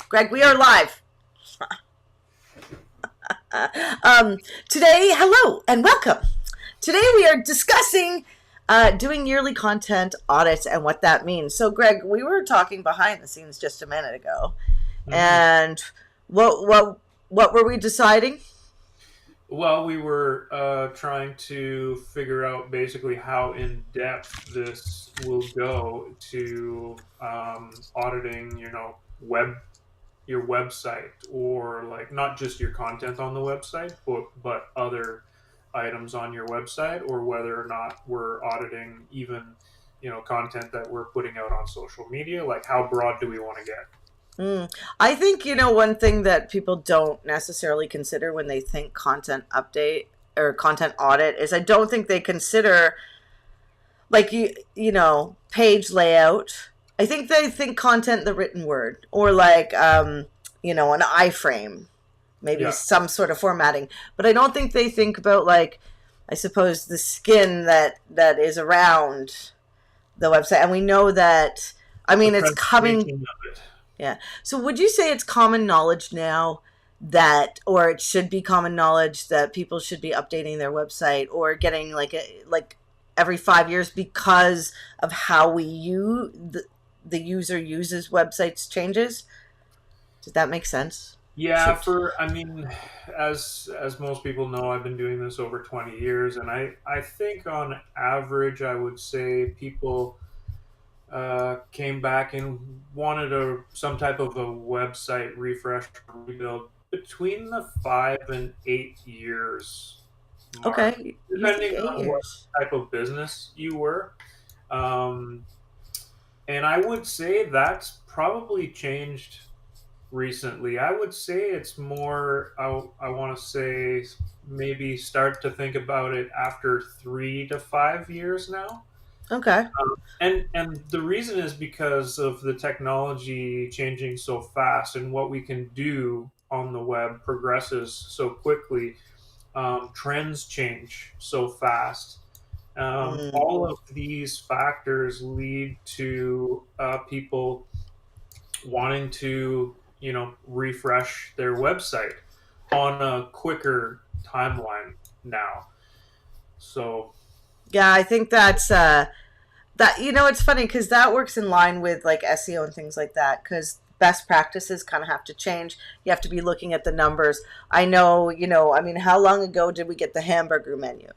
Greg, we are live. Today, hello and welcome. Today we are discussing doing yearly content audits and what that means. So, Greg, we were talking behind the scenes just a minute ago, and what were we deciding? Well, we were trying to figure out basically how in depth this will go to auditing, your website, or like not just your content on the website, but other items on your website, or whether or not we're auditing even, content that we're putting out on social media. Like, how broad do we want to get? I think, one thing that people don't necessarily consider when they think content update or content audit is I don't think they consider like page layout. I think they think content the written word, or like an iframe, maybe Yeah. some sort of formatting. But I don't think they think about, like, I suppose, the skin that is around the website. And we know that, I The mean, it's coming. presentation of it. Yeah. So would you say it's common knowledge now that, or it should be common knowledge that people should be updating their website or getting like every 5 years because of how the user uses websites changes? Does that make sense? Yeah, Should. as most people know, I've been doing this over 20 years, and I think on average, I would say people came back and wanted some type of a website refresh or rebuild between the 5 and 8 years mark, Okay. You think depending eight on what years? type of business you were. Um, and I would say that's probably changed recently. I would say it's more, I want to say maybe start to think about it after 3 to 5 years now. Okay. And the reason is because of the technology changing so fast, and what we can do on the web progresses so quickly. Trends change so fast. Mm. All of these factors lead to people wanting to, refresh their website on a quicker timeline now. So, Yeah, I think that it's funny because that works in line with like SEO and things like that, because best practices kind of have to change. You have to be looking at the numbers. I know, I mean, how long ago did we get the hamburger menu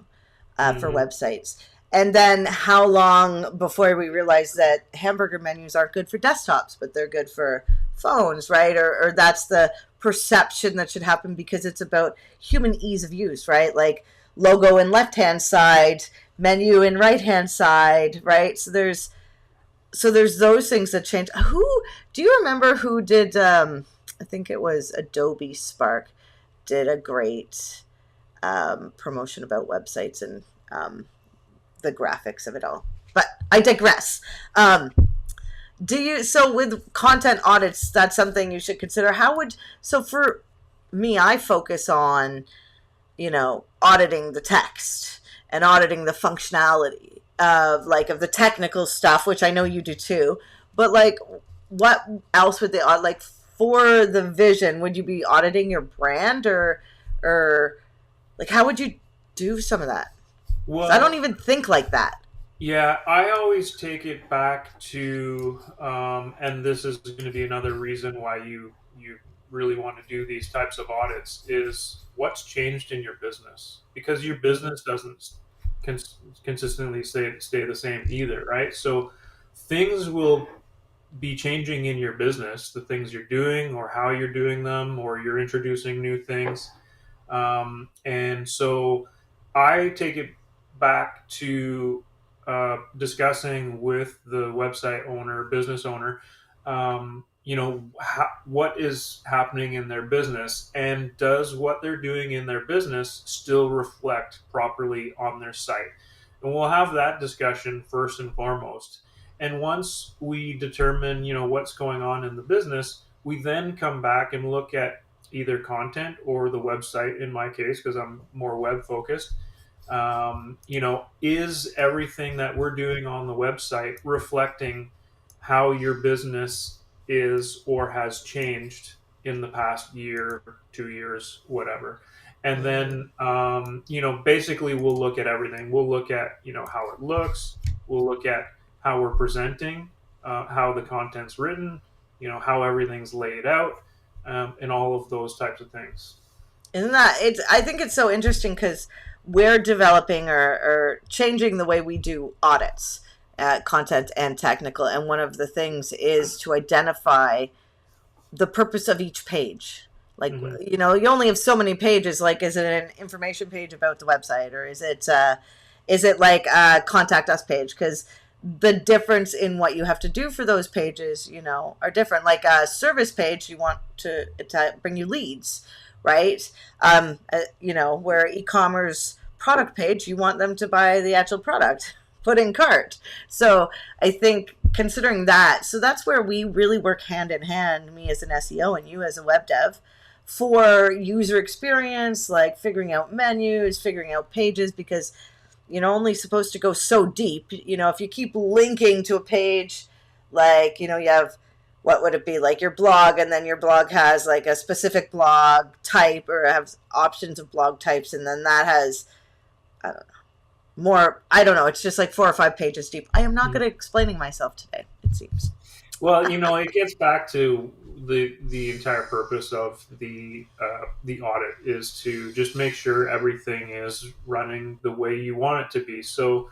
for mhm. websites? And then how long before we realized that hamburger menus aren't good for desktops, but they're good for phones, right? Or that's the perception that should happen because it's about human ease of use, right? Like logo in left hand side, menu in right hand side, right? So there's those things that change. Who do you remember who did? I think it was Adobe Spark did a great promotion about websites and the graphics of it all. But I digress. Do you so with content audits? That's something you should consider. How would so for me? I focus on auditing the text and auditing the functionality of the technical stuff, which I know you do too. But like, what else would they audit? Like for the vision, would you be auditing your brand or like how would you do some of that? 'Cause I don't Well, even think like that. yeah, I always take it back to, and this is going to be another reason why you really want to do these types of audits, is what's changed in your business, because your business doesn't consistently stay the same either, right? So things will be changing in your business, the things you're doing or how you're doing them, or you're introducing new things. And so I take it back to discussing with the website owner, business owner, what is happening in their business, and does what they're doing in their business still reflect properly on their site? And we'll have that discussion first and foremost. And once we determine, what's going on in the business, we then come back and look at either content or the website, in my case, because I'm more web focused. Is everything that we're doing on the website reflecting how your business is or has changed in the past year, 2 years, whatever. And then, basically we'll look at everything. We'll look at, how it looks. We'll look at how we're presenting, how the content's written, how everything's laid out, and all of those types of things. Isn't that it's I think it's so interesting because we're developing or changing the way we do audits, content and technical. And one of the things is to identify the purpose of each page. Like, you only have so many pages. Like, is it an information page about the website, or is it like a contact us page? Because the difference in what you have to do for those pages, are different. Like a service page, you want to bring you leads, right? Where e-commerce product page, you want them to buy the actual product, put in cart. So I think considering that, so that's where we really work hand in hand, me as an SEO and you as a web dev, for user experience, like figuring out menus, figuring out pages, because only supposed to go so deep. If you keep linking to a page, like, you have, what would it be, like your blog, and then your blog has like a specific blog type or have options of blog types, and then that has, I don't know, it's just like 4 or 5 pages deep. I am not good at explaining myself today, it seems. Well, it gets back to the entire purpose of the audit is to just make sure everything is running the way you want it to be. So,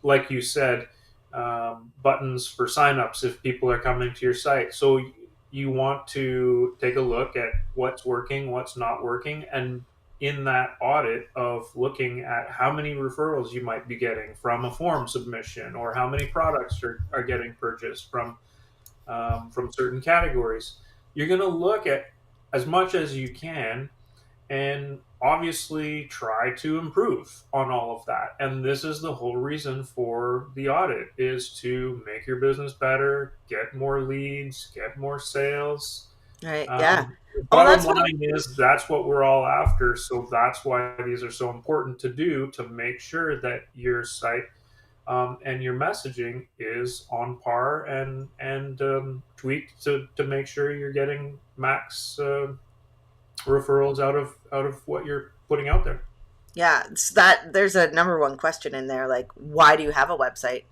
like you said, buttons for signups if people are coming to your site. So you want to take a look at what's working, what's not working, and in that audit of looking at how many referrals you might be getting from a form submission, or how many products are getting purchased from certain categories. You're going to look at as much as you can and obviously try to improve on all of that. And this is the whole reason for the audit, is to make your business better, get more leads, get more sales. Right. Yeah. Bottom line is that's what we're all after. So that's why these are so important to do, to make sure that your site and your messaging is on par and tweaked to make sure you're getting max referrals out of what you're putting out there. Yeah, it's that there's a number one question in there, like, why do you have a website?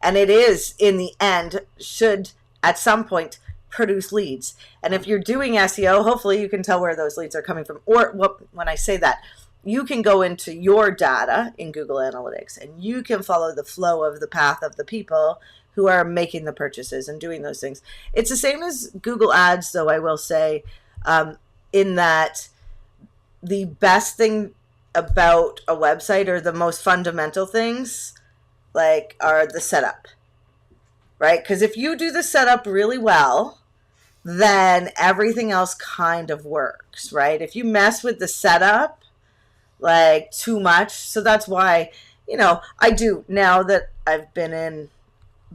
And it is, in the end, should at some point produce leads. And if you're doing SEO, hopefully you can tell where those leads are coming from. Or when I say that, you can go into your data in Google Analytics and you can follow the flow of the path of the people who are making the purchases and doing those things. It's the same as Google Ads, though, I will say, in that the best thing about a website, or the most fundamental things, like, are the setup, right? Because if you do the setup really well, then everything else kind of works, right? If you mess with the setup, like, too much. So that's why, I do, now that I've been in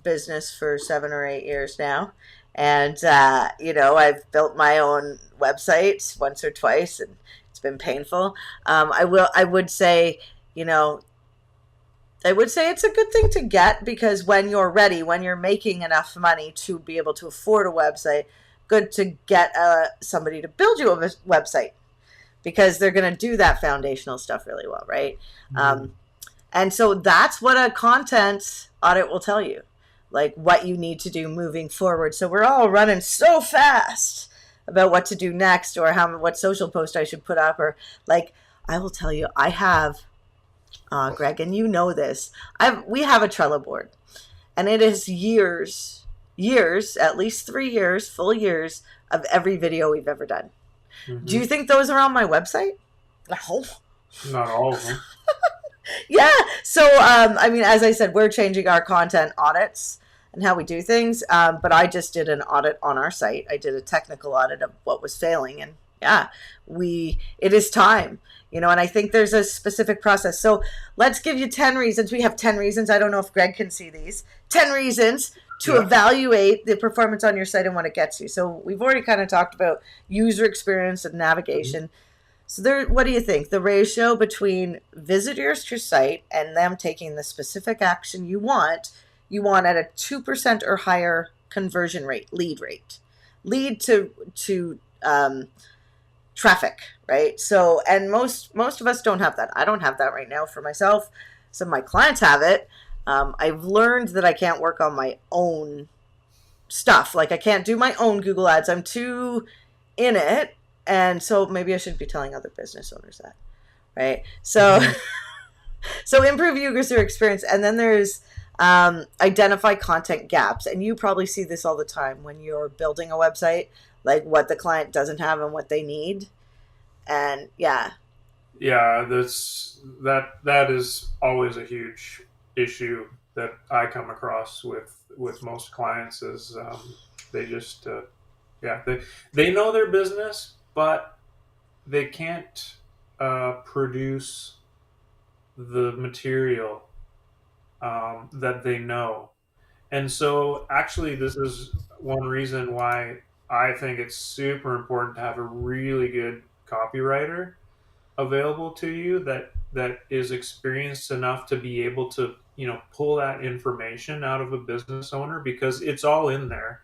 business for 7 or 8 years now, and, I've built my own website once or twice, and it's been painful. I would say it's a good thing to get, because when you're ready, when you're making enough money to be able to afford a website, good to get somebody to build you a website, because they're going to do that foundational stuff really well, right? And so that's what a content audit will tell you, like what you need to do moving forward. So we're all running so fast about what to do next, or what social post I should put up, or, like, I will tell you, I have, Greg, and you know this, we have a Trello board, and it is years, at least 3 years, full years of every video we've ever done. Do you think those are on my website? No. Not all of them. Yeah. So, as I said, we're changing our content audits and how we do things. But I just did an audit on our site. I did a technical audit of what was failing. And yeah, it is time, and I think there's a specific process. So let's give you 10 reasons. We have 10 reasons. I don't know if Greg can see these. 10 reasons to evaluate the performance on your site and what it gets you. So we've already kind of talked about user experience and navigation. So what do you think? The ratio between visitors to your site and them taking the specific action you want at a 2% or higher conversion rate, lead to traffic, right? So, and most of us don't have that. I don't have that right now for myself. Some of my clients have it. I've learned that I can't work on my own stuff. Like I can't do my own Google ads. I'm too in it. And so maybe I should be telling other business owners that, right? So, so improve user experience. And then there's identify content gaps. And you probably see this all the time when you're building a website, like what the client doesn't have and what they need. And yeah, that is always a huge issue that I come across with most clients is they just they know their business, but they can't produce the material that they know. And so actually this is one reason why I think it's super important to have a really good copywriter available to you that is experienced enough to be able to pull that information out of a business owner, because it's all in there.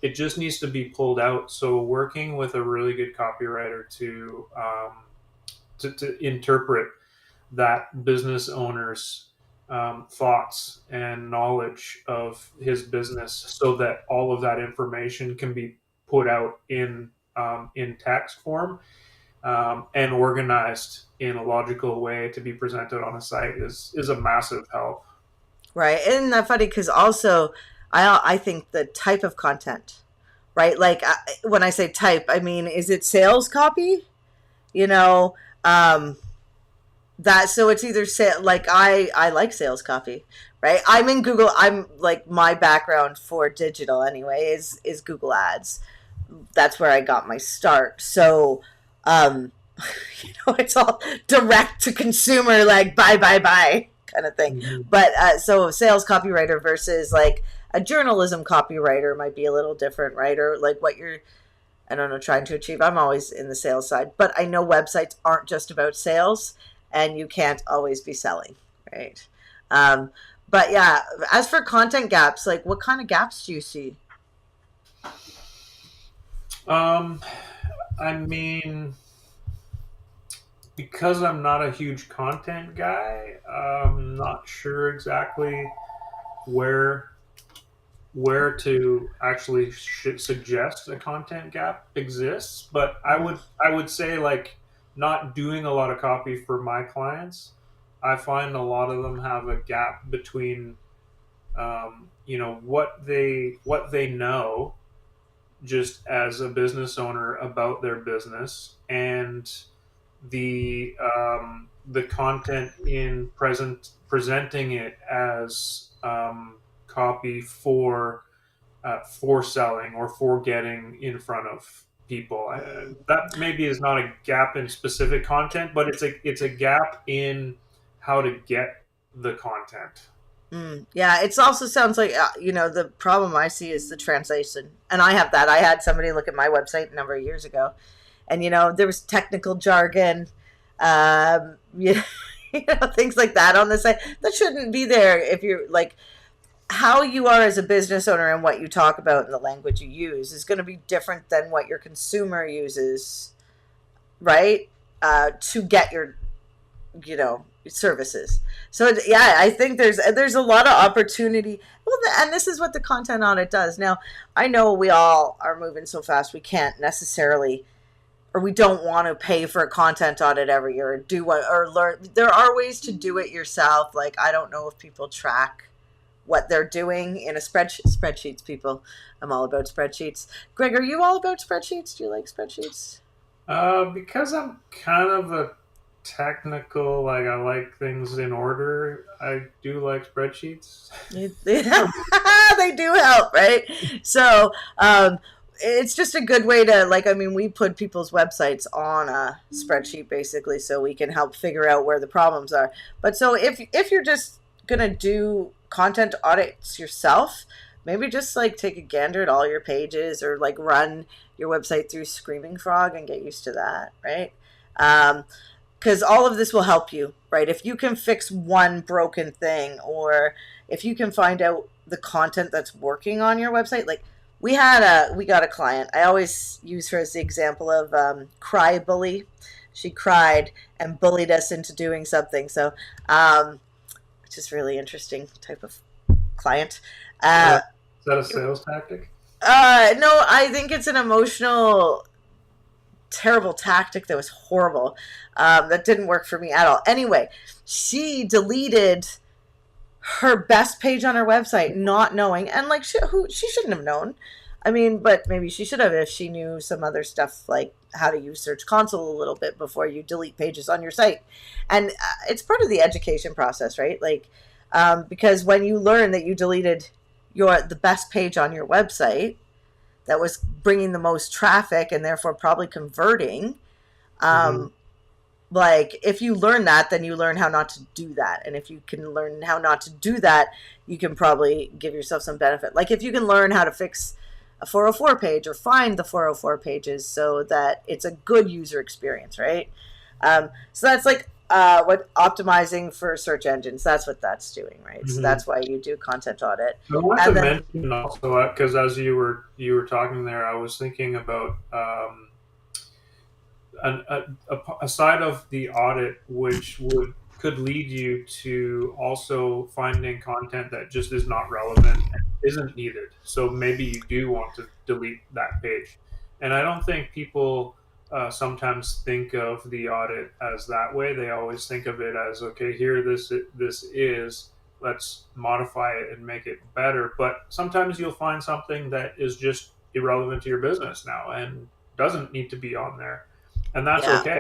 It just needs to be pulled out. So working with a really good copywriter to interpret that business owner's thoughts and knowledge of his business, so that all of that information can be put out in text form and organized in a logical way to be presented on a site is a massive help. right. Isn't that funny? Because also, I think the type of content, right? Like when I say type, I mean, is it sales copy? You know, that so it's either like I like sales copy, right? I'm in Google. I'm like my background for digital anyway is Google Ads. That's where I got my start. So, it's all direct to consumer, like buy kind of thing. Mm-hmm. But so a sales copywriter versus like a journalism copywriter might be a little different, right? Or like what you're, I don't know, trying to achieve. I'm always in the sales side, but I know websites aren't just about sales, and you can't always be selling, right? But yeah, as for content gaps, like what kind of gaps do you see? I mean, because I'm not a huge content guy, I'm not sure exactly where to actually suggest a content gap exists. But I would say, like, not doing a lot of copy for my clients, I find a lot of them have a gap between what they know just as a business owner about their business, and the content in presenting it as copy for selling or for getting in front of people. That maybe is not a gap in specific content, but it's a gap in how to get the content. Yeah, it also sounds like, the problem I see is the translation. And I have that. I had somebody look at my website a number of years ago, and, there was technical jargon, things like that on the site that shouldn't be there. If you're like, how you are as a business owner and what you talk about and the language you use is going to be different than what your consumer uses, right? To get your, services. So yeah, I think there's a lot of opportunity. Well, and this is what the content audit does. Now, I know we all are moving so fast we can't necessarily, or we don't want to pay for a content audit every year, or do what, or learn. There are ways to do it yourself. Like, I don't know if people track what they're doing in a spreadsheets. People, I'm all about spreadsheets. Greg, are you all about spreadsheets? Do you like spreadsheets? Because I'm kind of a technical, like I like things in order. I do like spreadsheets. They do help, right? So it's just a good way to, we put people's websites on a spreadsheet basically so we can help figure out where the problems are. But so if you're just gonna do content audits yourself, maybe just take a gander at all your pages, or run your website through Screaming Frog and get used to that, right? Because all of this will help you, right? If you can fix one broken thing, or if you can find out the content that's working on your website. Like we got a client. I always use her as the example of cry bully. She cried and bullied us into doing something. So, which is really interesting type of client. Is that a sales tactic? No, I think it's an emotional, terrible tactic that was horrible. That didn't work for me at all. Anyway, she deleted her best page on her website, not knowing, and like she shouldn't have known. I mean, but maybe she should have if she knew some other stuff like how to use Search Console a little bit before you delete pages on your site. And it's part of the education process, right? Like, because when you learn that you deleted the best page on your website that was bringing the most traffic and therefore probably converting, like if you learn that, then you learn how not to do that. And if you can learn how not to do that, you can probably give yourself some benefit. Like if you can learn how to fix a 404 page or find the 404 pages so that it's a good user experience, right? So that's like what optimizing for search engines, that's what that's doing, right? So that's why you do content audit. I want to mention also, because as you were talking there, I was thinking about a side of the audit which could lead you to also finding content that just is not relevant and isn't needed. So maybe you do want to delete that page. And I don't think people sometimes think of the audit as that way. They always think of it as, okay, here this is, let's modify it and make it better. But sometimes you'll find something that is just irrelevant to your business now and doesn't need to be on there. And that's okay.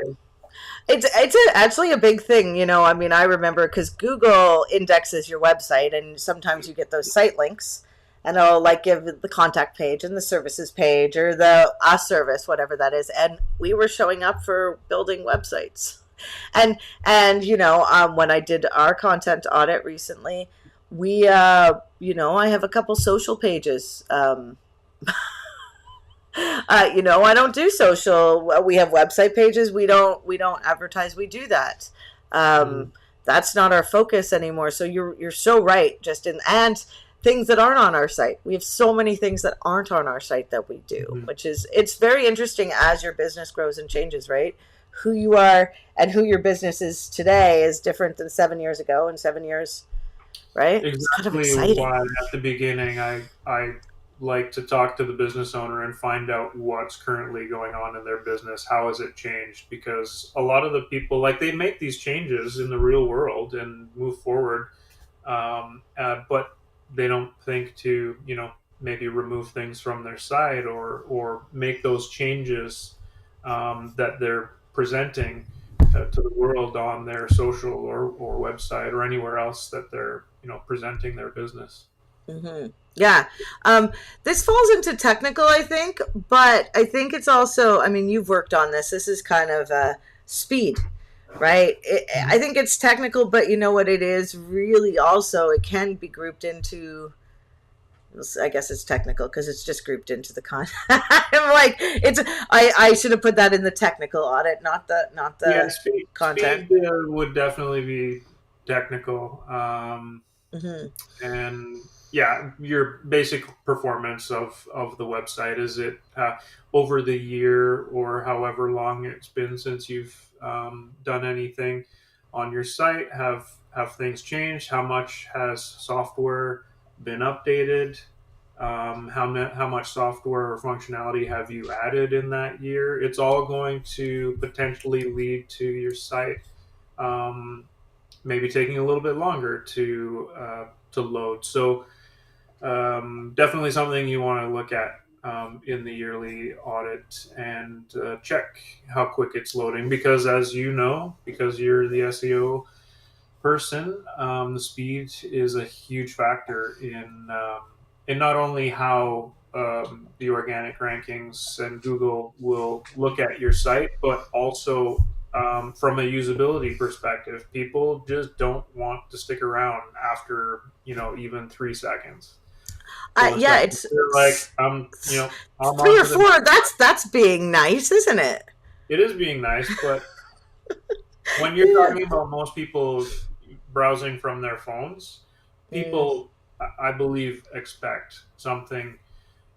It's actually a big thing, you know. I mean, I remember because Google indexes your website, and sometimes you get those site links, and it'll like give the contact page and the services page or the service, whatever that is. And we were showing up for building websites, and you know, when I did our content audit recently, we you know, I have a couple social pages. You know, I don't do social. We have website pages. We don't advertise. We do that. That's not our focus anymore. So you're so right, Justin. And things that aren't on our site. We have so many things that aren't on our site that we do, which is, it's very interesting as your business grows and changes, right? Who you are and who your business is today is different than 7 years ago and 7 years, right? Exactly. It's kind of exciting. Why at the beginning I like to talk to the business owner and find out what's currently going on in their business. How has it changed? Because a lot of the people, like, they make these changes in the real world and move forward, but they don't think to, you know, maybe remove things from their site or make those changes that they're presenting to the world on their social or website or anywhere else that they're, you know, presenting their business. Yeah. This falls into technical, I think, but I think it's also, I mean, you've worked on this. This is kind of speed, right? I think it's technical, but you know what it is really also, it can be grouped into, I guess it's technical because it's just grouped into the content. I'm like, I should have put that in the technical audit, not the content. Speed would definitely be technical. And yeah, your basic performance of the website. Is it over the year or however long it's been since you've done anything on your site? Have things changed? How much has software been updated? How much software or functionality have you added in that year? It's all going to potentially lead to your site maybe taking a little bit longer to load. So definitely something you want to look at in the yearly audit and check how quick it's loading, because as you know, because you're the SEO person, the speed is a huge factor in not only how the organic rankings and Google will look at your site, but also from a usability perspective. People just don't want to stick around after, you know, even 3 seconds. So Yeah, it's like, you know, I'm 3 or 4. That's being nice, isn't it? It is being nice, but when you're talking about most people browsing from their phones, people I believe, expect something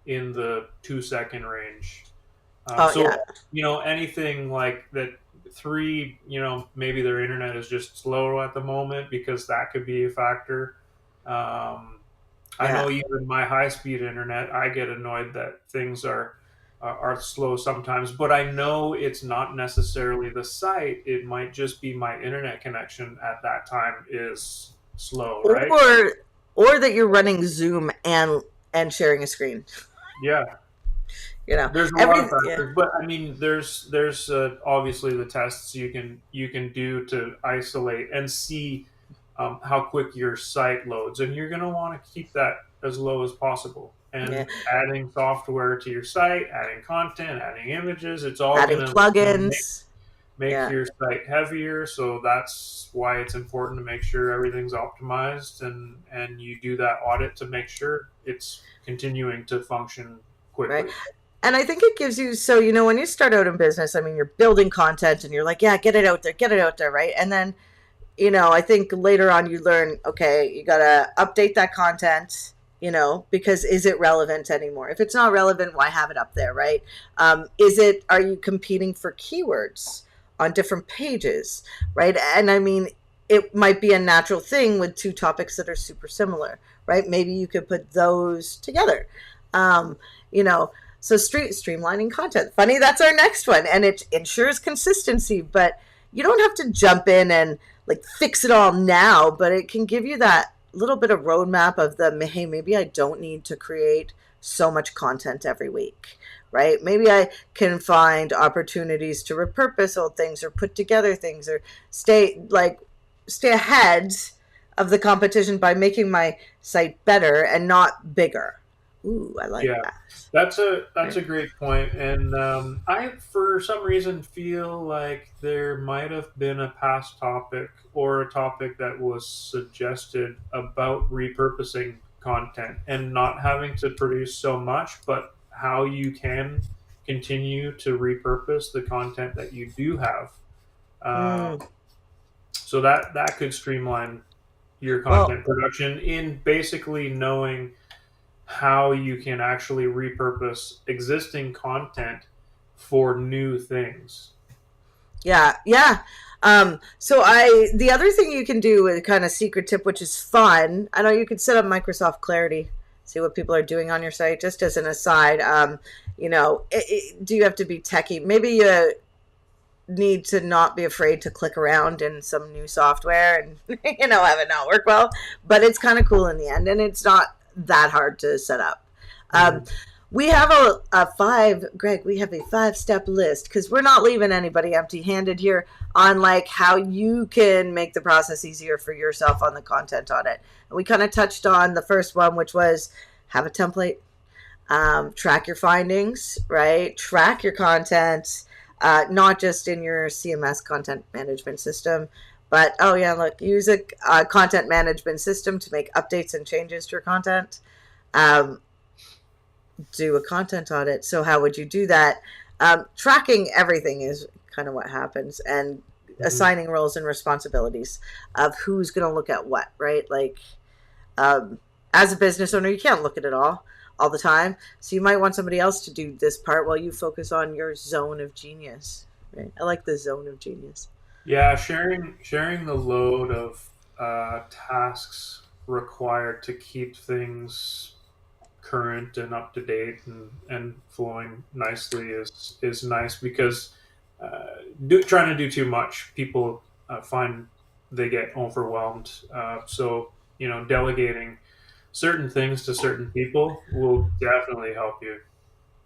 in the 2 second range. Oh yeah, So, anything like that, three, maybe their internet is just slow at the moment because that could be a factor. Um, I yeah. know even my high speed internet, I get annoyed that things are slow sometimes, but I know it's not necessarily the site. It might just be my internet connection at that time is slow, right? Or that you're running Zoom and sharing a screen. Yeah. You know, There's a lot of yeah, factors, but I mean, there's obviously the tests you can do to isolate and see how quick your site loads, and you're going to want to keep that as low as possible. yeah. And adding software to your site, adding content, adding images, it's all Adding going to plugins. make Yeah, your site heavier. So that's why it's important to make sure everything's optimized, and you do that audit to make sure it's continuing to function right. quickly. And I think it gives you, so, when you start out in business, I mean, you're building content and you're like, yeah, get it out there, right? And then, I think later on you learn, okay, you got to update that content, because is it relevant anymore? If it's not relevant, why have it up there, right? Are you competing for keywords on different pages, right? And I mean, it might be a natural thing with two topics that are super similar, right? Maybe you could put those together. Um, you know, so streamlining content. Funny, that's our next one, and it ensures consistency. But you don't have to jump in and like fix it all now. But it can give you that little bit of roadmap of hey, maybe I don't need to create so much content every week, right? Maybe I can find opportunities to repurpose old things or put together things or stay ahead of the competition by making my site better and not bigger. Ooh, I like Yeah, that. that's Right. a great point, and I, for some reason, feel like there might have been a past topic or a topic that was suggested about repurposing content and not having to produce so much, but how you can continue to repurpose the content that you do have. Mm, So that could streamline your well, content production in basically knowing how you can actually repurpose existing content for new things. yeah, yeah. So the other thing you can do with kind of secret tip, which is fun, I know you could set up Microsoft Clarity, see what people are doing on your site, just as an aside. Do you have to be techie? Maybe you need to not be afraid to click around in some new software and have it not work well, but it's kind of cool in the end and it's not that hard to set up. um, Mhm. we have we have a 5-step list because we're not leaving anybody empty handed here on like how you can make the process easier for yourself on the content audit. And we kind of touched on the first one, which was have a template. Track your findings, right? Track your content, not just in your CMS content management system, but oh yeah, look, use a content management system to make updates and changes to your content. Um, do a content audit. So how would you do that? Tracking everything is kind of what happens, and Mhm. assigning roles and responsibilities of who's going to look at what, right? Like um, as a business owner, you can't look at it all the time. So you might want somebody else to do this part while you focus on your zone of genius. Right? I like the zone of genius. Yeah, sharing the load of tasks required to keep things current and up to date and flowing nicely is nice because trying to do too much, people find they get overwhelmed. So delegating certain things to certain people will definitely help you.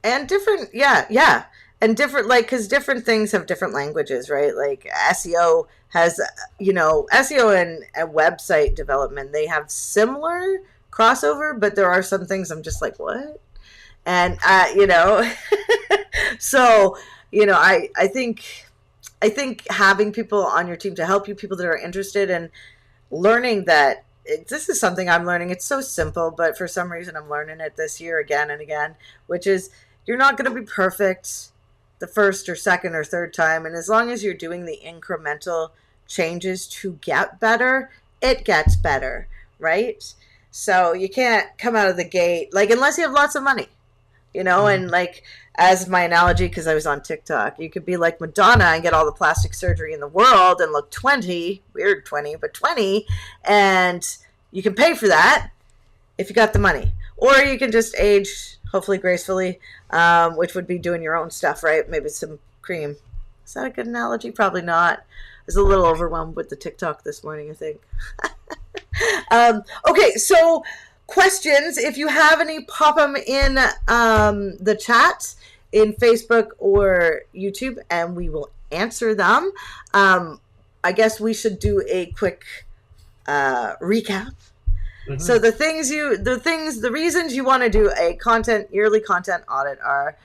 And different, yeah, yeah. And different, like, because different things have different languages, right? Like SEO has, SEO and website development, they have similar crossover, but there are some things I'm just like, what? And so I think having people on your team to help you, people that are interested in learning that this is something I'm learning. It's so simple, but for some reason I'm learning it this year again and again, which is you're not going to be perfect the first or second or third time, and as long as you're doing the incremental changes to get better, it gets better, right? So you can't come out of the gate, like, unless you have lots of money, and like, as my analogy, because I was on TikTok, you could be like Madonna and get all the plastic surgery in the world and look 20, weird 20, but 20, and you can pay for that if you got the money. Or you can just age, hopefully gracefully, which would be doing your own stuff, right? Maybe some cream. Is that a good analogy? Probably not. I was a little overwhelmed with the TikTok this morning, I think. Okay, so questions. If you have any, pop them in the chat in Facebook or YouTube, and we will answer them. I guess we should do a quick recap. Mm-hmm. So the reasons you want to do a yearly content audit are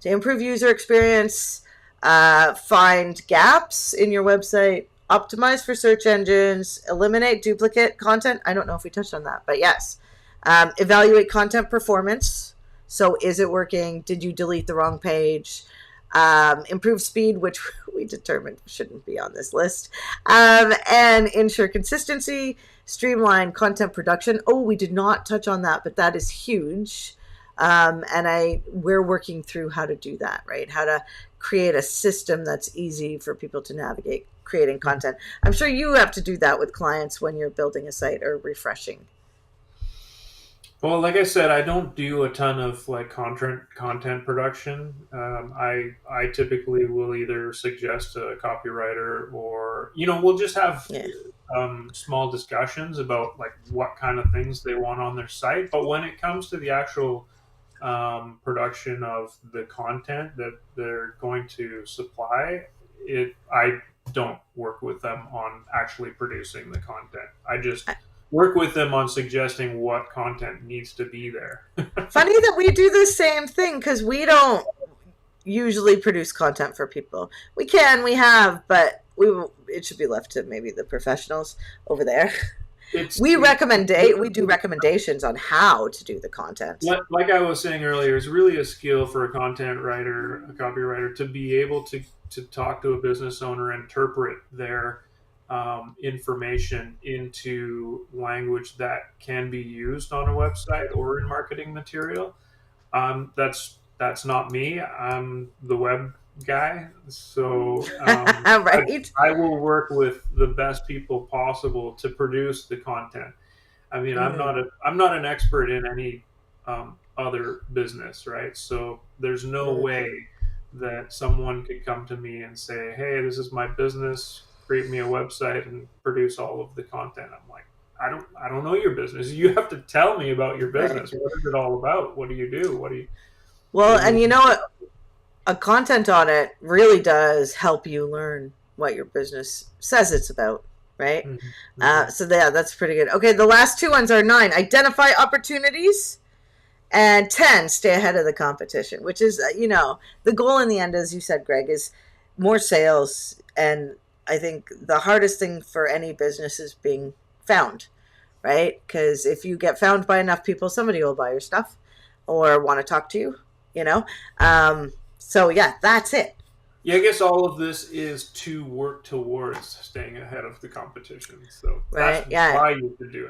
to improve user experience, find gaps in your website, optimize for search engines, eliminate duplicate content. I don't know if we touched on that, but yes. Evaluate content performance. So is it working? Did you delete the wrong page? Improve speed, which we determined shouldn't be on this list. And ensure consistency. Streamline content production. Oh, we did not touch on that, but that is huge. And we're working through how to do that, right? How to create a system that's easy for people to navigate creating content. I'm sure you have to do that with clients when you're building a site or refreshing. Well, like I said, I don't do a ton of like content production. I typically will either suggest a copywriter or, we'll just have small discussions about like what kind of things they want on their site. But when it comes to the actual production of the content that they're going to supply, I don't work with them on actually producing the content. I just work with them on suggesting what content needs to be there. Funny that we do the same thing, because we don't usually produce content for people. We have, but it should be left to maybe the professionals over there. We do recommendations on how to do the content. Like I was saying earlier, it's really a skill for a content writer, a copywriter, to be able to talk to a business owner, interpret their information into language that can be used on a website or in marketing material. That's not me. I'm the web guy, so right. I will work with the best people possible to produce the content. I mean, I'm not an expert in any other business, right? So there's no way that someone could come to me and say, "Hey, this is my business. Create me a website and produce all of the content." I'm like, I don't know your business. You have to tell me about your business. Right. What is it all about? What do you do? Well, and you know what? A content audit really does help you learn what your business says it's about, right? Mm-hmm. So that's pretty good. Okay, the last two ones are 9. Identify opportunities. And 10, stay ahead of the competition, which is, the goal in the end, as you said, Greg, is more sales. And I think the hardest thing for any business is being found, right? Because if you get found by enough people, somebody will buy your stuff or want to talk to you, So, that's it. Yeah, I guess all of this is to work towards staying ahead of the competition. So that's why you should do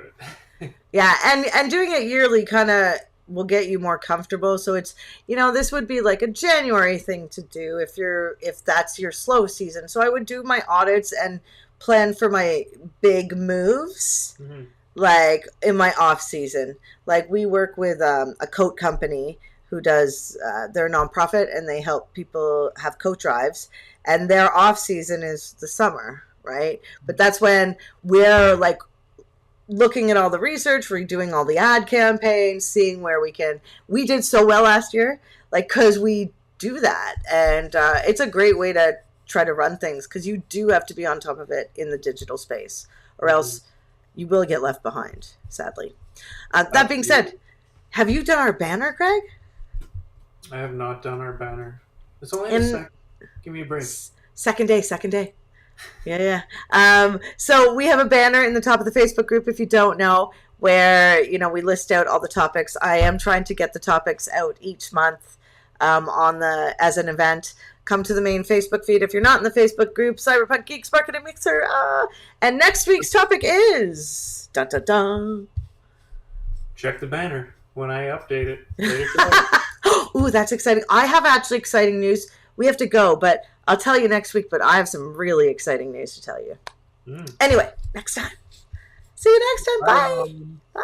it. Yeah, and doing it yearly kind of will get you more comfortable. So it's, this would be like a January thing to do if that's your slow season. So I would do my audits and plan for my big moves, like in my off season. Like we work with a coat company who does, they're a nonprofit and they help people have coat drives, and their off season is the summer, right? But that's when we're like looking at all the research, redoing all the ad campaigns, seeing where we did so well last year, like, cause we do that. And it's a great way to try to run things, cause you do have to be on top of it in the digital space, or else you will get left behind, sadly. That being said, have you done our banner, Greg? I have not done our banner. It's only a second. Give me a break. Second day. Yeah. So we have a banner in the top of the Facebook group, if you don't know, where, we list out all the topics. I am trying to get the topics out each month as an event. Come to the main Facebook feed if you're not in the Facebook group, Cyberpunk Geeks Marketing Mixer. And next week's topic is... Dun, dun, dun. check the banner when I update it later today. Ooh, that's exciting. I have actually exciting news. We have to go, but I'll tell you next week, but I have some really exciting news to tell you. Anyway, next time. See you next time. Bye. Bye.